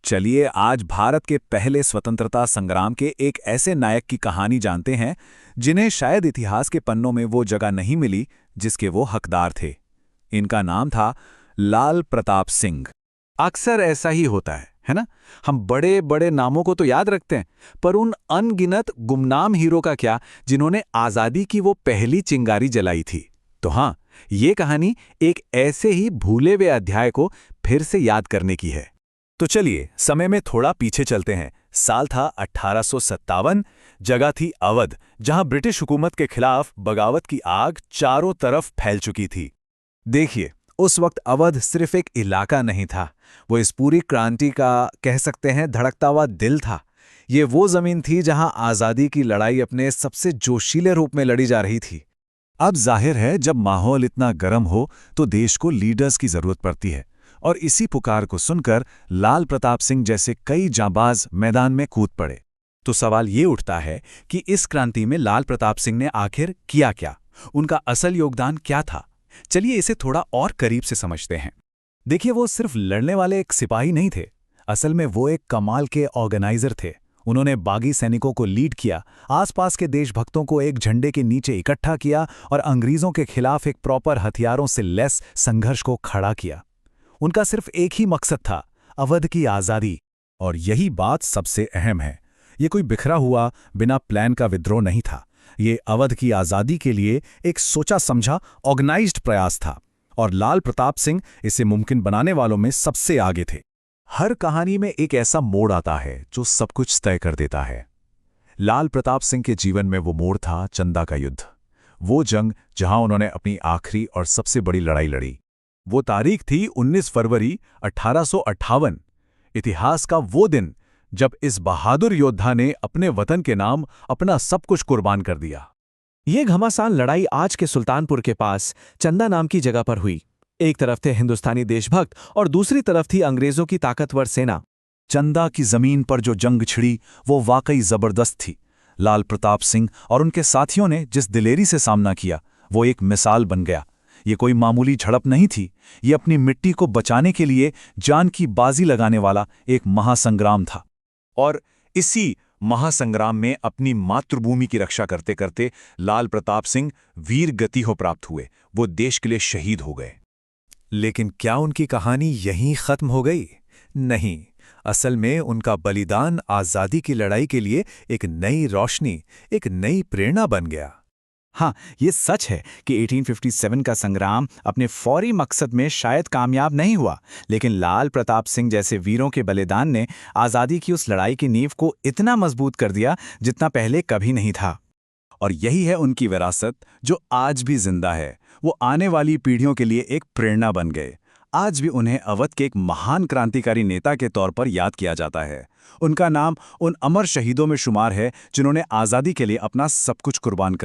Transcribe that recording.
चलिए आज भारत के पहले स्वतंत्रता संग्राम के एक ऐसे नायक की कहानी जानते हैं जिन्हें शायद इतिहास के पन्नों में वो जगह नहीं मिली जिसके वो हकदार थे। इनका नाम था लाल प्रताप सिंह। अक्सर ऐसा ही होता है ना। हम बड़े बड़े नामों को तो याद रखते हैं, पर उन अनगिनत गुमनाम हीरो का क्या जिन्होंने आज़ादी की वो पहली चिंगारी जलाई थी। तो हाँ, ये कहानी एक ऐसे ही भूले हुए अध्याय को फिर से याद करने की है। तो चलिए समय में थोड़ा पीछे चलते हैं। साल था 1857, जगह थी अवध, जहां ब्रिटिश हुकूमत के खिलाफ बगावत की आग चारों तरफ फैल चुकी थी। देखिए, उस वक्त अवध सिर्फ एक इलाका नहीं था, वो इस पूरी क्रांति का कह सकते हैं धड़कता हुआ दिल था। ये वो जमीन थी जहां आज़ादी की लड़ाई अपने सबसे जोशीले रूप में लड़ी जा रही थी। अब जाहिर है, जब माहौल इतना गर्म हो तो देश को लीडर्स की जरूरत पड़ती है, और इसी पुकार को सुनकर लाल प्रताप सिंह जैसे कई जांबाज मैदान में कूद पड़े। तो सवाल ये उठता है कि इस क्रांति में लाल प्रताप सिंह ने आखिर किया क्या, उनका असल योगदान क्या था। चलिए इसे थोड़ा और करीब से समझते हैं। देखिए, वो सिर्फ लड़ने वाले एक सिपाही नहीं थे, असल में वो एक कमाल के ऑर्गेनाइजर थे। उन्होंने बागी सैनिकों को लीड किया, आसपास के देशभक्तों को एक झंडे के नीचे इकट्ठा किया और अंग्रेजों के खिलाफ एक प्रॉपर हथियारों से लैस संघर्ष को खड़ा किया। उनका सिर्फ एक ही मकसद था, अवध की आज़ादी। और यही बात सबसे अहम है, ये कोई बिखरा हुआ बिना प्लान का विद्रोह नहीं था। ये अवध की आज़ादी के लिए एक सोचा समझा ऑर्गेनाइज्ड प्रयास था, और लाल प्रताप सिंह इसे मुमकिन बनाने वालों में सबसे आगे थे। हर कहानी में एक ऐसा मोड़ आता है जो सब कुछ तय कर देता है। लाल प्रताप सिंह के जीवन में वो मोड़ था चंदा का युद्ध, वो जंग जहां उन्होंने अपनी आखिरी और सबसे बड़ी लड़ाई लड़ी। वो तारीख थी 19 फरवरी 1858, इतिहास का वो दिन जब इस बहादुर योद्धा ने अपने वतन के नाम अपना सब कुछ कुर्बान कर दिया। ये घमासान लड़ाई आज के सुल्तानपुर के पास चंदा नाम की जगह पर हुई। एक तरफ थे हिंदुस्तानी देशभक्त और दूसरी तरफ थी अंग्रेजों की ताकतवर सेना। चंदा की जमीन पर जो जंग छिड़ी वो वाकई जबरदस्त थी। लाल प्रताप सिंह और उनके साथियों ने जिस दिलेरी से सामना किया वो एक मिसाल बन गया। ये कोई मामूली झड़प नहीं थी, ये अपनी मिट्टी को बचाने के लिए जान की बाजी लगाने वाला एक महासंग्राम था। और इसी महासंग्राम में अपनी मातृभूमि की रक्षा करते करते लाल प्रताप सिंह वीर गति हो प्राप्त हुए, वो देश के लिए शहीद हो गए। लेकिन क्या उनकी कहानी यहीं खत्म हो गई? नहीं, असल में उनका बलिदान आज़ादी की लड़ाई के लिए एक नई रोशनी, एक नई प्रेरणा बन गया। हाँ, ये सच है कि 1857 का संग्राम अपने फौरी मकसद में शायद कामयाब नहीं हुआ, लेकिन लाल प्रताप सिंह जैसे वीरों के बलिदान ने आज़ादी की उस लड़ाई की नींव को इतना मजबूत कर दिया जितना पहले कभी नहीं था। और यही है उनकी विरासत जो आज भी जिंदा है। वो आने वाली पीढ़ियों के लिए एक प्रेरणा बन गए। आज भी उन्हें अवध के एक महान क्रांतिकारी नेता के तौर पर याद किया जाता है। उनका नाम उन अमर शहीदों में शुमार है जिन्होंने आज़ादी के लिए अपना सब कुछ कुर्बान कर दिया।